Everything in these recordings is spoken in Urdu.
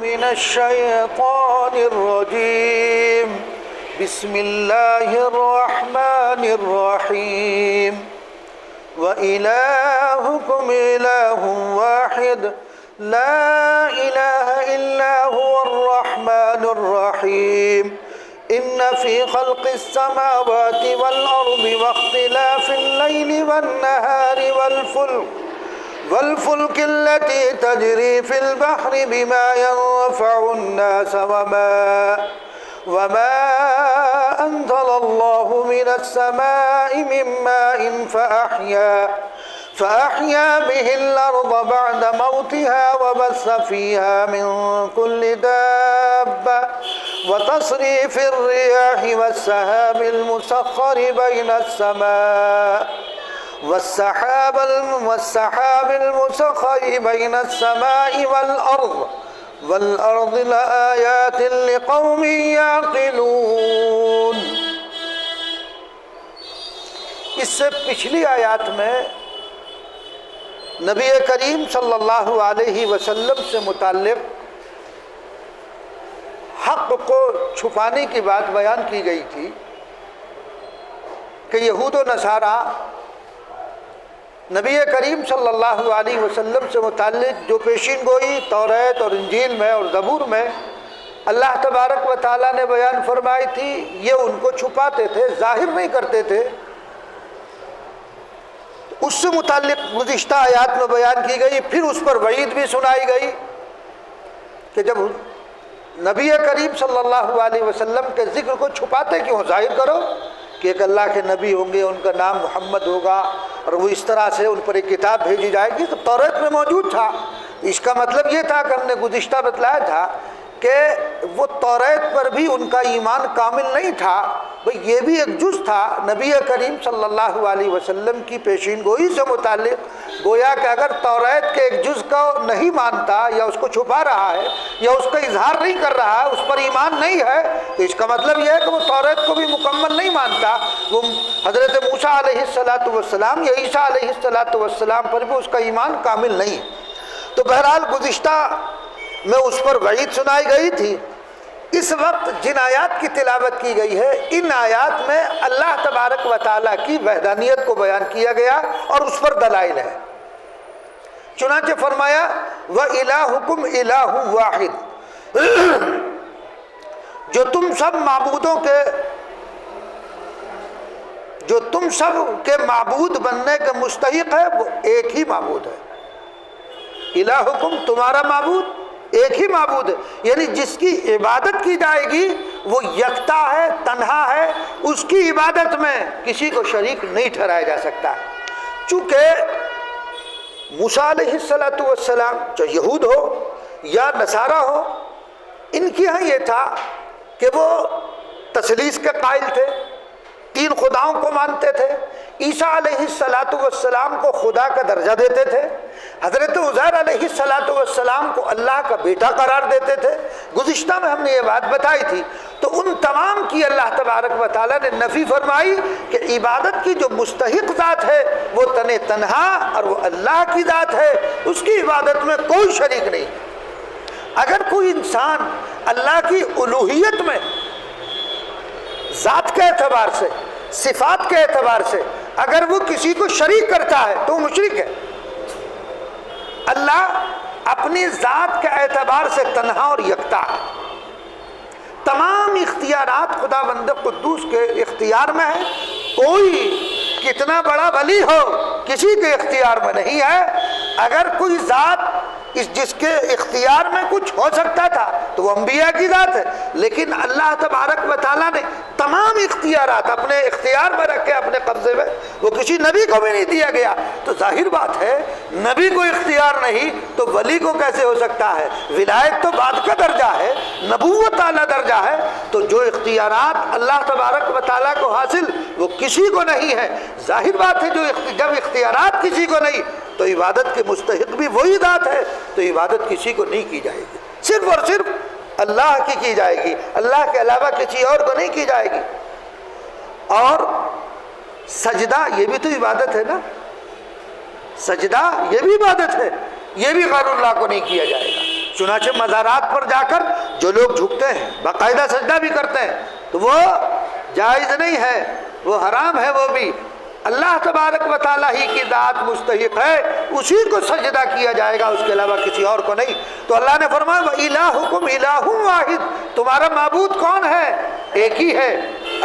من الشيطان الرجيم بسم الله الرحمن الرحيم وإلهكم إله واحد لا إله إلا هو الرحمن الرحيم إن في خلق السماوات والأرض واختلاف الليل والنهار والفلك التي تجري في البحر بما ينفع الناس وما أنزل الله من السماء من ماء فأحيا به الأرض بعد موتها وبث فيها من كل دابة وتصريف الرياح والسحاب المسخر بين السماء والأرض لآيات لقوم يعقلون۔ اس سے پچھلی آیات میں نبی کریم صلی اللہ علیہ وسلم سے متعلق حق کو چھپانے کی بات بیان کی گئی تھی کہ یہود و نصارہ نبی کریم صلی اللہ علیہ وسلم سے متعلق جو پیشین گوئی توریت اور انجیل میں اور زبور میں اللہ تبارک و تعالیٰ نے بیان فرمائی تھی، یہ ان کو چھپاتے تھے، ظاہر نہیں کرتے تھے۔ اس سے متعلق گزشتہ آیات میں بیان کی گئی، پھر اس پر وعید بھی سنائی گئی کہ جب نبی کریم صلی اللہ علیہ وسلم کے ذکر کو چھپاتے کیوں، ظاہر کرو کہ ایک اللہ کے نبی ہوں گے، ان کا نام محمد ہوگا اور وہ اس طرح سے ان پر ایک کتاب بھیجی جائے گی۔ تو توریت میں موجود تھا، اس کا مطلب یہ تھا کہ ہم نے گزشتہ بتلایا تھا کہ وہ توریت پر بھی ان کا ایمان کامل نہیں تھا، بھئی یہ بھی ایک جز تھا نبی کریم صلی اللہ علیہ وسلم کی پیشین گوئی سے متعلق۔ گویا کہ اگر توریت کے ایک جز کو نہیں مانتا یا اس کو چھپا رہا ہے یا اس کا اظہار نہیں کر رہا ہے، اس پر ایمان نہیں ہے، تو اس کا مطلب یہ ہے کہ وہ توریت کو بھی مکمل نہیں مانتا، وہ حضرت موسیٰ علیہ السلام یا عیسیٰ علیہ السلام پر بھی اس کا ایمان کامل نہیں۔ تو بہرحال گزشتہ میں اس پر وعید سنائی گئی تھی۔ اس وقت جن آیات کی تلاوت کی گئی ہے، ان آیات میں اللہ تبارک و تعالیٰ کی وحدانیت کو بیان کیا گیا اور اس پر دلائل ہے۔ چنانچہ فرمایا وَإِلَٰهُكُمْ إِلَٰهٌ وَاحِدٌ، جو تم سب کے معبود بننے کے مستحق ہے، وہ ایک ہی معبود ہے۔ الہکم، تمہارا معبود ایک ہی معبود ہے، یعنی جس کی عبادت کی جائے گی وہ یکتا ہے، تنہا ہے، اس کی عبادت میں کسی کو شریک نہیں ٹھہرایا جا سکتا۔ چونکہ موسیٰ علیہ السلام چاہے یہود ہو یا نصارہ ہو، ان کی ہاں یہ تھا کہ وہ تثلیث کے قائل تھے، تین خداؤں کو مانتے تھے، عیسیٰ علیہ السلام کو خدا کا درجہ دیتے تھے، حضرت عزیر علیہ السلام کو اللہ کا بیٹا قرار دیتے تھے۔ گزشتہ میں ہم نے یہ بات بتائی تھی۔ تو ان تمام کی اللہ تبارک و تعالیٰ نے نفی فرمائی کہ عبادت کی جو مستحق ذات ہے وہ تنہا اور وہ اللہ کی ذات ہے، اس کی عبادت میں کوئی شریک نہیں۔ اگر کوئی انسان اللہ کی الوہیت میں ذات کے اعتبار سے، صفات کے اعتبار سے اگر وہ کسی کو شریک کرتا ہے تو وہ مشرک ہے۔ اللہ اپنی ذات کے اعتبار سے تنہا اور یکتا ہے، تمام اختیارات خدا بند قدوس کے اختیار میں ہے، کوئی کتنا بڑا ولی ہو کسی کے اختیار میں نہیں ہے۔ اگر کوئی ذات جس کے اختیار میں کچھ ہو سکتا تھا تو وہ انبیاء کی ذات ہے، لیکن اللہ تبارک و تعالیٰ نے تمام اختیارات اپنے اختیار میں رکھے، اپنے قبضے میں، وہ کسی نبی کو بھی نہیں دیا گیا۔ تو ظاہر بات ہے نبی کو اختیار نہیں تو ولی کو کیسے ہو سکتا ہے؟ ولایت تو بعد کا درجہ ہے، نبوت اعلیٰ درجہ ہے۔ تو جو اختیارات اللہ تبارک و تعالیٰ کو حاصل وہ کسی کو نہیں ہے، ظاہر بات ہے جب اختیارات کسی کو نہیں تو عبادت کے مستحق بھی وہی ذات ہے، تو عبادت کسی کو نہیں کی جائے گی، صرف اور صرف اللہ کی جائے گی، اللہ کے علاوہ کسی اور کو نہیں کی جائے گی۔ اور سجدہ یہ بھی تو عبادت ہے نا، سجدہ یہ بھی عبادت ہے، یہ بھی غیر اللہ کو نہیں کیا جائے گا۔ چنانچہ مزارات پر جا کر جو لوگ جھکتے ہیں، باقاعدہ سجدہ بھی کرتے ہیں، تو وہ جائز نہیں ہے، وہ حرام ہے، وہ بھی اللہ تبارک و تعالیٰ ہی کی ذات مستحق ہے، اسی کو سجدہ کیا جائے گا، اس کے علاوہ کسی اور کو نہیں۔ تو اللہ نے فرمایا وَإِلَٰهُكُمْ إِلَٰهٌ وَاحِدٌ، تمہارا معبود کون ہے؟ ایک ہی ہے،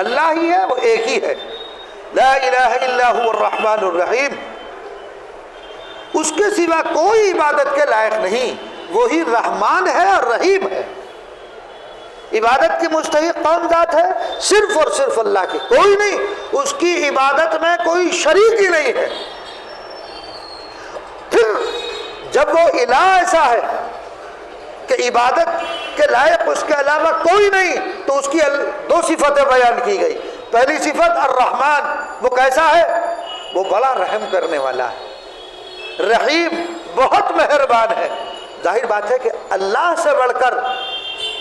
اللہ ہی ہے، وہ ایک ہی ہے، لا الہ الا هو الرحمن الرحیم، اس کے سوا کوئی عبادت کے لائق نہیں، وہی رحمان ہے اور رحیم ہے۔ عبادت کی مستحق کون ذات ہے؟ صرف اور صرف اللہ کی، کوئی نہیں، اس کی عبادت میں کوئی شریک ہی نہیں ہے۔ پھر جب وہ الہ ایسا ہے کہ عبادت کے لائق اس کے علاوہ کوئی نہیں، تو اس کی دو صفتیں بیان کی گئی۔ پہلی صفت الرحمن، وہ کیسا ہے؟ وہ بڑا رحم کرنے والا ہے، رحیم بہت مہربان ہے۔ ظاہر بات ہے کہ اللہ سے بڑھ کر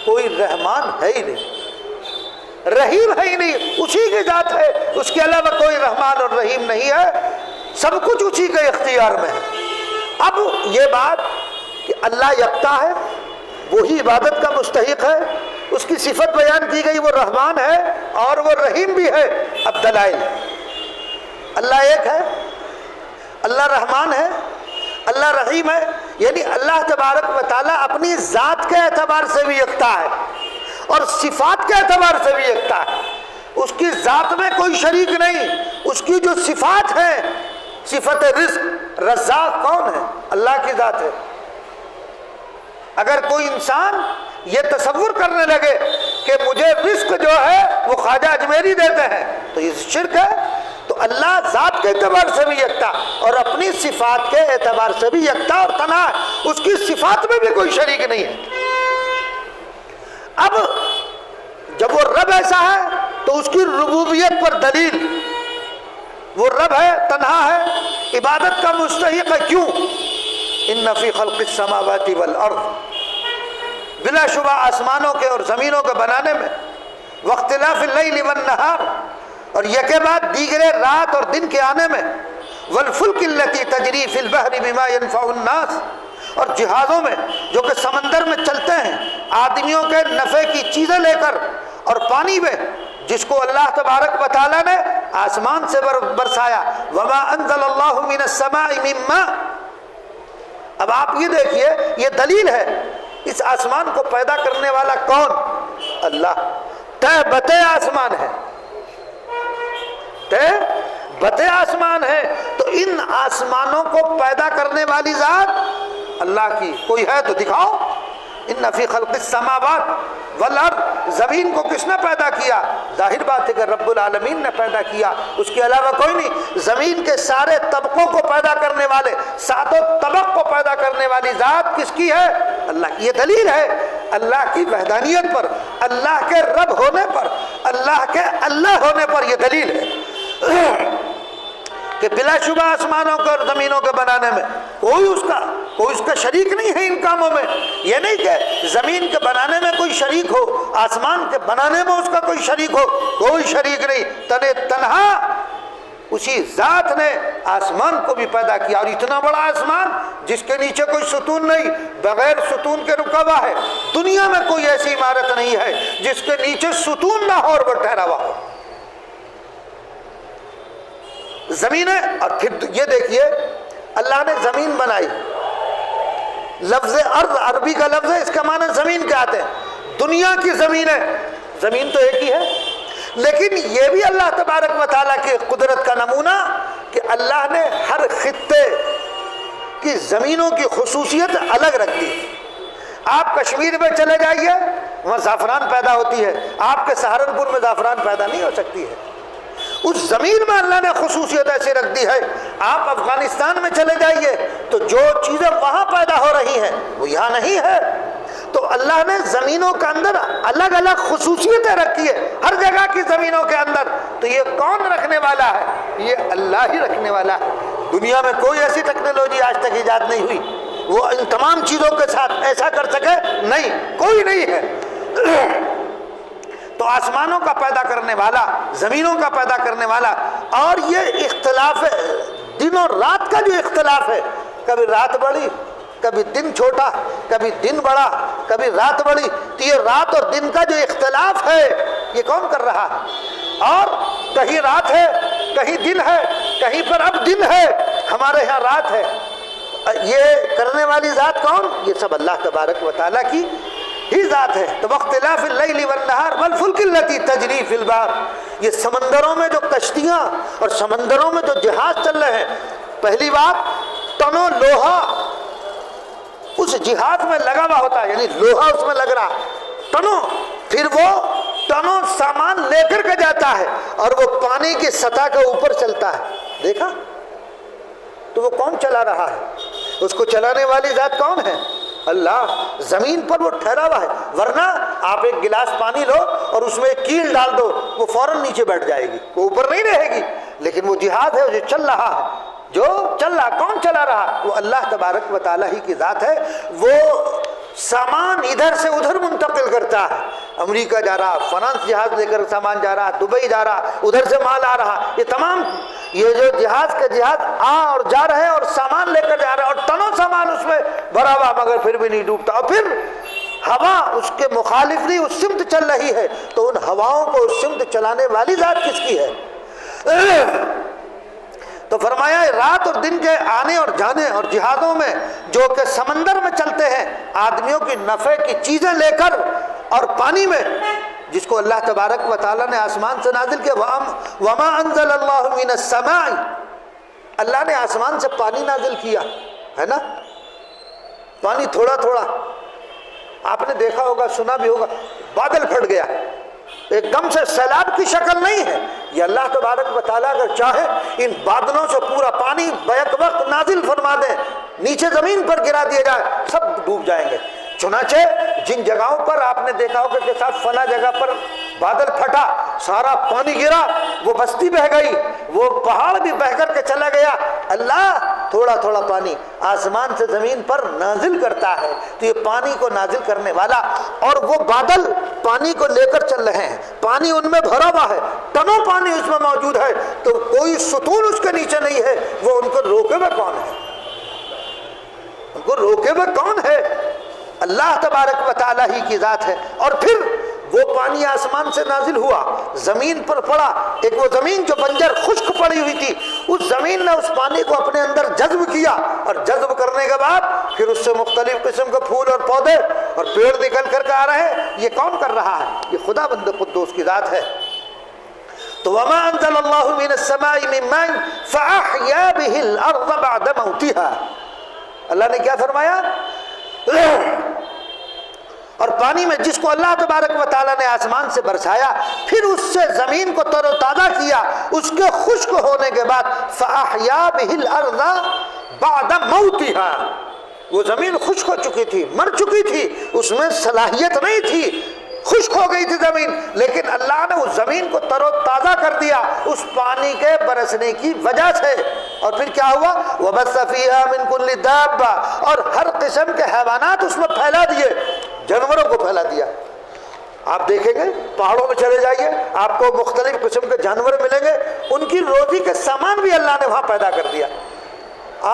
کوئی رحمان ہے ہی نہیں، رحیم ہے ہی نہیں، اسی کی ذات ہے، اس کے علاوہ کوئی رحمان اور رحیم نہیں ہے، سب کچھ اسی کے اختیار میں ہے۔ اب یہ بات کہ اللہ یکتا ہے، وہی عبادت کا مستحق ہے، اس کی صفت بیان کی گئی، وہ رحمان ہے اور وہ رحیم بھی ہے۔ اب دلائل، اللہ ایک ہے، اللہ رحمان ہے، اللہ رحیم ہے، یعنی اللہ تبارک و تعالیٰ اپنی ذات کے اعتبار سے بھی یکتا ہے اور صفات کے اعتبار سے بھی یکتا ہے۔ اس کی ذات میں کوئی شریک نہیں، اس کی جو صفات ہیں، صفت رزق، رزاق کون ہے؟ اللہ کی ذات ہے۔ اگر کوئی انسان یہ تصور کرنے لگے کہ مجھے رزق جو ہے وہ خواجہ اجمیری دیتے ہیں، تو یہ شرک ہے۔ تو اللہ ذات کے اعتبار سے بھی یکتا اور اپنی صفات کے اعتبار سے بھی یکتا اور تنہا ہے، اس کی صفات میں بھی کوئی شریک نہیں ہے۔ اب جب وہ رب ایسا ہے تو اس کی ربوبیت پر دلیل، وہ رب ہے، تنہا ہے، عبادت کا مستحق ہے، کیوں؟ ان فی خلق السماوات والارض، بلا شبہ آسمانوں کے اور زمینوں کے بنانے میں، واختلاف اللیل والنہار، اور یکے بعد دیگرے رات اور دن کے آنے میں، والفلک التی تجری فی البحر بما ينفع الناس، اور جہازوں میں جو کہ سمندر میں چلتے ہیں آدمیوں کے نفع کی چیزیں لے کر، اور پانی میں جس کو اللہ تبارک و تعالیٰ نے آسمان سے برسایا، وما انزل اللہ من السماء من ماء۔ اب آپ یہ دیکھیے، یہ دلیل ہے، اس آسمان کو پیدا کرنے والا کون؟ اللہ۔ تہ بتے آسمان ہے، بتے آسمان ہے، تو ان آسمانوں کو پیدا کرنے والی ذات اللہ کی کوئی ہے تو دکھاؤ۔ ان فی خلق السماوات والارض، زمین کو کس نے پیدا کیا؟ ظاہر بات ہے کہ رب العالمین نے پیدا کیا، اس کے علاوہ کوئی نہیں۔ زمین کے سارے طبقوں کو پیدا کرنے والے، ساتوں طبق کو پیدا کرنے والی ذات کس کی ہے؟ اللہ کی۔ یہ دلیل ہے اللہ کی وحدانیت پر، اللہ کے رب ہونے پر، اللہ کے اللہ ہونے پر، یہ دلیل ہے کہ بلا شبہ آسمانوں کے اور زمینوں کے بنانے میں کوئی اس کا شریک نہیں ہے ان کاموں میں۔ یہ نہیں کہ زمین کے بنانے میں کوئی شریک ہو، آسمان کے بنانے میں اس کا کوئی شریک ہو، کوئی شریک نہیں، تنہا اسی ذات نے آسمان کو بھی پیدا کیا، اور اتنا بڑا آسمان جس کے نیچے کوئی ستون نہیں، بغیر ستون کے رکا ہوا ہے۔ دنیا میں کوئی ایسی عمارت نہیں ہے جس کے نیچے ستون نہ ہو اور وہ ٹھہرا ہوا ہو۔ زمینیں، اور پھر یہ دیکھیے اللہ نے زمین بنائی، لفظ ارض عربی کا لفظ ہے، اس کا معنی زمین کے آتے ہیں۔ دنیا کی زمین ہے، زمین تو ایک ہی ہے، لیکن یہ بھی اللہ تبارک و تعالیٰ کی قدرت کا نمونہ کہ اللہ نے ہر خطے کی زمینوں کی خصوصیت الگ رکھ دی۔ آپ کشمیر میں چلے جائیے، وہاں زعفران پیدا ہوتی ہے، آپ کے سہارنپور میں زعفران پیدا نہیں ہو سکتی ہے۔ اس زمین میں اللہ نے خصوصیت ایسی رکھ دی ہے۔ آپ افغانستان میں چلے جائیے تو جو چیزیں وہاں پیدا ہو رہی ہیں وہ یہاں نہیں ہے۔ تو اللہ نے زمینوں کے اندر الگ الگ خصوصیتیں رکھی ہے، ہر جگہ کی زمینوں کے اندر۔ تو یہ کون رکھنے والا ہے؟ یہ اللہ ہی رکھنے والا ہے۔ دنیا میں کوئی ایسی ٹیکنالوجی آج تک ایجاد نہیں ہوئی وہ ان تمام چیزوں کے ساتھ ایسا کر سکے، نہیں، کوئی نہیں ہے۔ تو آسمانوں کا پیدا کرنے والا، زمینوں کا پیدا کرنے والا، اور یہ اختلاف ہے دن اور رات کا، جو اختلاف ہے، کبھی رات بڑی کبھی دن چھوٹا، کبھی دن بڑا، کبھی رات بڑی، تو یہ رات اور دن کا جو اختلاف ہے یہ کون کر رہا ہے؟ اور کہیں رات ہے، کہیں دن ہے، کہیں پر اب دن ہے، ہمارے ہاں رات ہے، یہ کرنے والی ذات کون؟ یہ سب اللہ تبارک و تعالیٰ کی ہی ذات ہے۔ تو واختلاف اللیل والنہار والفلک التی تجری فی البحر، یہ سمندروں میں جو کشتیاں اور سمندروں میں جو جہاز چل رہے ہیں، پہلی بات ٹنوں لوہا اس جہاز میں لگا ہوا ہوتا ہے، یعنی لوہا اس میں لگ رہا ٹنوں، پھر وہ ٹنوں سامان لے کر کے جاتا ہے اور وہ پانی کی سطح کے اوپر چلتا ہے، دیکھا؟ تو وہ کون چلا رہا ہے؟ اس کو چلانے والی ذات کون ہے؟ اللہ۔ زمین پر وہ ٹھہرا ہوا ہے، ورنہ آپ ایک گلاس پانی لو اور اس میں ایک کیل ڈال دو، وہ فوراً نیچے بیٹھ جائے گی، وہ اوپر نہیں رہے گی۔ لیکن وہ جہاز ہے جو چل رہا ہے، جو چل رہا، کون چلا رہا؟ وہ اللہ تبارک و تعالیٰ ہی کی ذات ہے۔ وہ سامان ادھر سے ادھر منتقل کرتا ہے، امریکہ جا رہا، فرانس جہاز لے کر سامان جا رہا، دبئی جا رہا، ادھر سے مال آ رہا، یہ تمام یہ جو جہاز کے جہاز آ اور جا رہے ہیں اور سامان لے کر جا رہے ہیں، اور ٹنوں سامان اس میں بھرا ہوا مگر پھر بھی نہیں ڈوبتا۔ اور پھر ہوا اس کے مخالف نہیں، اس سمت چل رہی ہے، تو ان ہواؤں کو اس سمت چلانے والی ذات کس کی ہے؟ تو فرمایا رات اور دن کے آنے اور جانے اور جہازوں میں جو کہ سمندر میں چلتے ہیں آدمیوں کی نفع کی چیزیں لے کر، اور پانی میں جس کو اللہ تبارک و تعالیٰ نے آسمان سے نازل کیا، وَمَا أَنزَلَ اللَّهُ مِنَ السَّمَاءِ، اللہ نے آسمان سے پانی نازل کیا ہے نا، پانی تھوڑا تھوڑا، آپ نے دیکھا ہوگا، سنا بھی ہوگا، بادل پھٹ گیا، ایک دم سے سیلاب کی شکل نہیں ہے، یہ اللہ تبارک و تعالیٰ اگر چاہے ان بادلوں سے پورا پانی بیک وقت نازل فرما دے، نیچے زمین پر گرا دیا جائے، سب ڈوب جائیں گے۔ چنانچہ جن جگہوں پر آپ نے دیکھا ہوگا کہ صاحب فلاں جگہ پر بادل پھٹا، سارا پانی گرا، وہ بستی بہہ گئی، وہ پہاڑ بھی بہہ کر کے چلا گیا، اللہ تھوڑا تھوڑا پانی آسمان سے زمین پر نازل کرتا ہے۔ تو یہ پانی کو نازل کرنے والا، اور وہ بادل پانی کو لے کر چل رہے ہیں، پانی ان میں بھرا ہوا ہے، ٹنوں پانی اس میں موجود ہے، تو کوئی ستون اس کے نیچے نہیں ہے، وہ ان کو روکے ہوئے کون ہے؟ ان کو روکے ہوئے کون ہے؟ اللہ تبارک و تعالیٰ ہی کی ذات ہے۔ اور پھر وہ پانی آسمان سے نازل ہوا، زمین پر پڑا، ایک وہ زمین جو بنجر خشک پڑی ہوئی تھی، اس زمین نے اس پانی کو اپنے اندر جذب کیا، اور جذب کرنے کے بعد پھر اس سے مختلف قسم کے پھول اور پودے اور پیڑ نکل کر کے آ رہے ہیں۔ یہ کون کر رہا ہے؟ یہ خدا بند قدوس کی ذات ہے۔ تو وَمَا أَنزَلَ اللَّهُ مِنَ السَّمَاءِ مِن مَّاءٍ فَأَحْيَا بِهِ الْأَرْضَ بَعْدَ مَوْتِهَا، اللہ نے کیا فرمایا؟ اور پانی میں جس کو اللہ تبارک و تعالیٰ نے آسمان سے برسایا، پھر اس سے زمین کو تر و تازہ کیا، اس کے خشک ہونے کے بعد فَأَحْيَا بِهِ الْأَرْضَ بَعْدَ مَوْتِهَا، وہ زمین خشک ہو چکی تھی، مر چکی تھی، اس میں صلاحیت نہیں تھی، خشک ہو گئی تھی زمین، لیکن اللہ نے اس زمین کو تر و تازہ کر دیا اس پانی کے برسنے کی وجہ سے۔ اور پھر کیا ہوا؟ وَبَثَّ فِيهَا مِن كُلِّ دَابَّةٍ، اور ہر قسم کے حیوانات اس میں پھیلا دیے، جانوروں کو پھیلا دیا۔ آپ دیکھیں گے پہاڑوں میں چلے جائیے، آپ کو مختلف قسم کے جانور ملیں گے، ان کی روزی کے سامان بھی اللہ نے وہاں پیدا کر دیا۔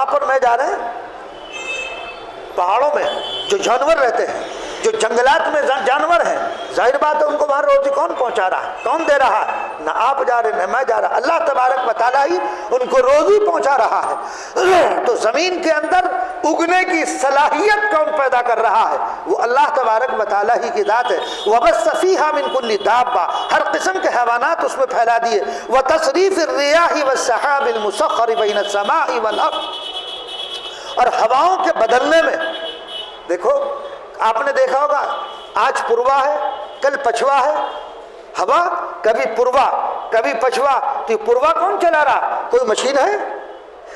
آپ اور میں جا رہے ہیں پہاڑوں میں، جو جانور رہتے ہیں، جو جنگلات میں جانور ہیں، ظاہر بات ہے ان کو وہاں روزی کون پہنچا رہا ہے؟ کون دے رہا ہے؟ نہ آپ جا رہے، نہ میں جا رہا، اللہ تبارک و تعالیٰ ہی ان کو روزی پہنچا رہا ہے۔ تو زمین کے اندر اگنے کی صلاحیت کون پیدا کر رہا ہے؟ وہ اللہ تبارک و تعالیٰ ہی کی ذات ہے۔ وَبَثَّ فِيهَا مِن كُلِّ دَابَّةٍ، ہر قسم کے حیوانات اس میں پھیلا دیے۔ وَتَصْرِيفِ الرِّيَاحِ وَالسَّحَابِ الْمُسَخَّرِ بَيْنَ السَّمَاءِ وَالْأَرْضِ، اور ہواؤں کے بدلنے میں دیکھو، آپ نے دیکھا ہوگا آج پوروا ہے، کل پچھوا ہے، ہوا کبھی پوروا کبھی پچھوا، تو پوروا کون چلا رہا؟ کوئی مشین ہے؟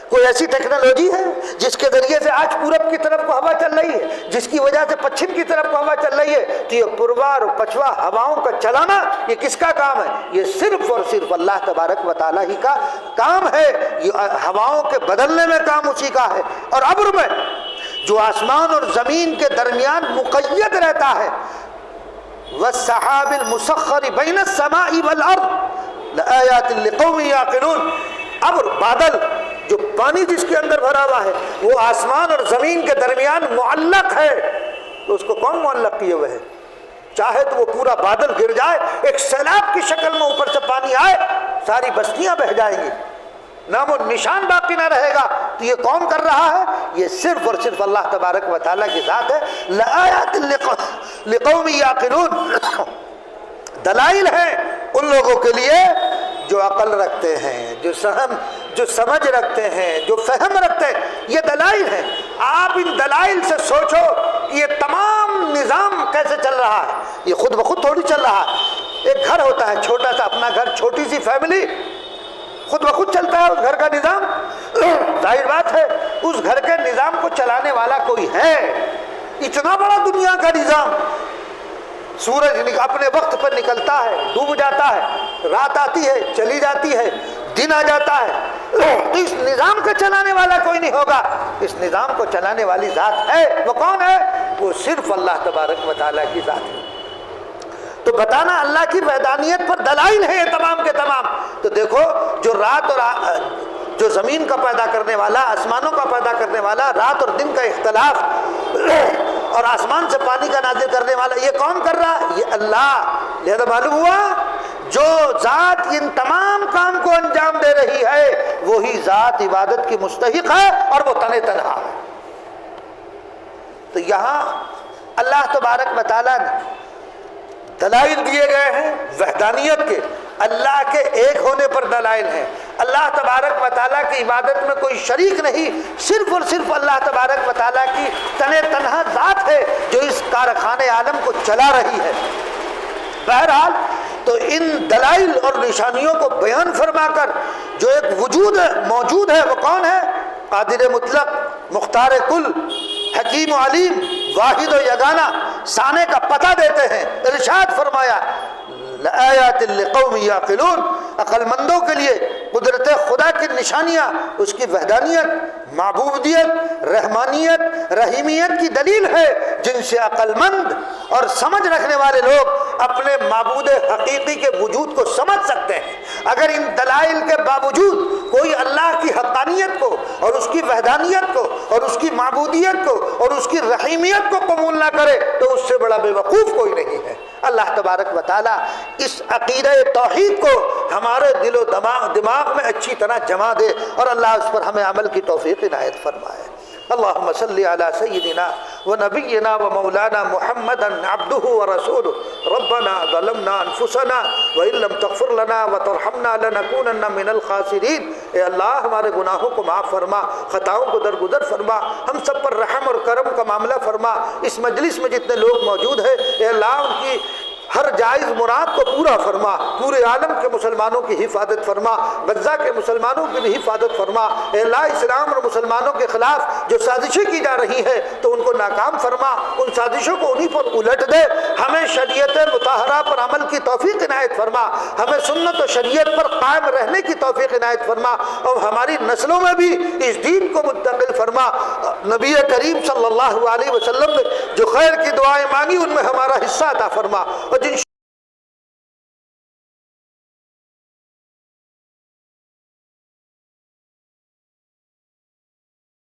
کوئی ایسی ٹیکنالوجی ہے جس کے ذریعے سے آج پورب کی طرف کو ہوا چل رہی ہے، جس کی وجہ سے پچھم کی طرف کو ہوا چل رہی ہے؟ تو یہ پوروا اور پچھوا ہواؤں کا چلانا یہ کس کا کام ہے؟ یہ صرف اور صرف اللہ تبارک و تعالیٰ ہی کا کام ہے۔ یہ ہواؤں کے بدلنے میں کام اسی کا ہے۔ اور ابر میں جو آسمان اور زمین کے درمیان مقید رہتا ہے، وَالسَّحَابِ الْمُسَخَّرِ بَيْنَ السَّمَاءِ وَالْأَرْضِ لَآيَاتٍ لِقَوْمٍ يَعْقِلُونَ، ابر بادل جو پانی جس کے اندر بھرا ہوا ہے وہ آسمان اور زمین کے درمیان معلق ہے، تو اس کو کون معلق کیے ہوئے ہے؟ چاہے تو وہ پورا بادل گر جائے، ایک سیلاب کی شکل میں اوپر سے پانی آئے، ساری بستیاں بہہ جائیں گی، نام و نشان باقی نہ رہے گا۔ تو یہ کون کر رہا ہے؟ یہ صرف اور صرف اللہ تبارک و تعالیٰ کی ذات ہے۔ لآیات لقوم یعقلون، دلائل ہیں ان لوگوں کے لیے جو عقل رکھتے ہیں، جو سمجھ رکھتے ہیں، جو فہم رکھتے ہیں، یہ دلائل ہیں۔ آپ ان دلائل سے سوچو کہ یہ تمام نظام کیسے چل رہا ہے۔ یہ خود بخود تھوڑی چل رہا ہے۔ ایک گھر ہوتا ہے، چھوٹا سا اپنا گھر، چھوٹی سی فیملی، خود بخود چلتا ہے اس گھر کا نظام؟ ظاہر بات ہے اس گھر کے نظام کو چلانے والا کوئی ہے۔ اتنا بڑا دنیا کا نظام، سورج اپنے وقت پر نکلتا ہے، ڈوب جاتا ہے، رات آتی ہے، چلی جاتی ہے، دن آ جاتا ہے، اس نظام کو چلانے والا کوئی نہیں ہوگا۔ اس نظام کو چلانے والی ذات ہے، وہ کون ہے؟ وہ صرف اللہ تبارک و تعالیٰ کی ذات ہے۔ تو بتانا اللہ کی وحدانیت پر دلائل ہیں یہ تمام کے تمام۔ تو دیکھو جو رات اور جو زمین کا پیدا کرنے والا، آسمانوں کا پیدا کرنے والا، رات اور دن کا اختلاف اور آسمان سے پانی کا نازل کرنے والا، یہ کون کر رہا ہے؟ یہ اللہ۔ لہذا معلوم ہوا جو ذات ان تمام کام کو انجام دے رہی ہے وہی ذات عبادت کی مستحق ہے اور وہ تنہا ہے۔ تو یہاں اللہ تبارک و تعالیٰ نے دلائل دیے گئے ہیں وحدانیت کے، اللہ کے ایک ہونے پر دلائل ہیں۔ اللہ تبارک و تعالیٰ کی عبادت میں کوئی شریک نہیں، صرف اور صرف اللہ تبارک و تعالیٰ کی تنہا ذات ہے جو اس کارخانے عالم کو چلا رہی ہے۔ بہرحال تو ان دلائل اور نشانیوں کو بیان فرما کر جو ایک وجود موجود ہے وہ کون ہے؟ قادر مطلق، مختار کل، حکیم و علیم، واحد و یگانہ، سانے کا پتہ دیتے ہیں۔ ارشاد فرمایا لآیات لقوم یعقلون، عقل مندوں کے لیے قدرت خدا کی نشانیاں، اس کی وحدانیت، معبودیت، رحمانیت، رحیمیت کی دلیل ہے جن سے عقل مند اور سمجھ رکھنے والے لوگ اپنے معبود حقیقی کے وجود کو سمجھ سکتے ہیں۔ اگر ان دلائل کے باوجود کوئی اللہ کی حقانیت کو اور اس کی وحدانیت کو اور اس کی معبودیت کو اور اس کی رحیمیت کو قبول نہ کرے تو اس سے بڑا بے وقوف کوئی نہیں ہے۔ اللہ تبارک و تعالیٰ اس عقیدہ توحید کو ہمارے دل و دماغ میں اچھی طرح جما دے اور اللہ اس پر ہمیں عمل کی توفیق عنایت فرمائے۔ اللہم صلی علی سیدنا و نبینا و مولانا محمد عبدہ و رسولہ ربنا ظلمنا انفسنا وان لم تغفر لنا وترحمنا لنکونن من الخاسرین۔ اے اللہ ہمارے گناہوں کو معاف فرما، خطاؤں کو درگزر فرما، ہم سب پر رحم اور کرم کا معاملہ فرما۔ اس مجلس میں جتنے لوگ موجود ہیں اے اللہ ان کی ہر جائز مراد کو پورا فرما، پورے عالم کے مسلمانوں کی حفاظت فرما، غزہ کے مسلمانوں کی بھی حفاظت فرما۔ اے اللہ اسلام اور مسلمانوں کے خلاف جو سازشیں کی جا رہی ہیں تو ان کو ناکام فرما، ان سازشوں کو انہی پر الٹ دے۔ ہمیں شریعت مطہرہ پر عمل کی توفیق عنایت فرما، ہمیں سنت و شریعت پر قائم رہنے کی توفیق عنایت فرما اور ہماری نسلوں میں بھی اس دین کو منتقل فرما۔ نبی کریم صلی اللہ علیہ وسلم نے جو خیر کی دعائیں مانگی ان میں ہمارا حصہ عطا فرما، اور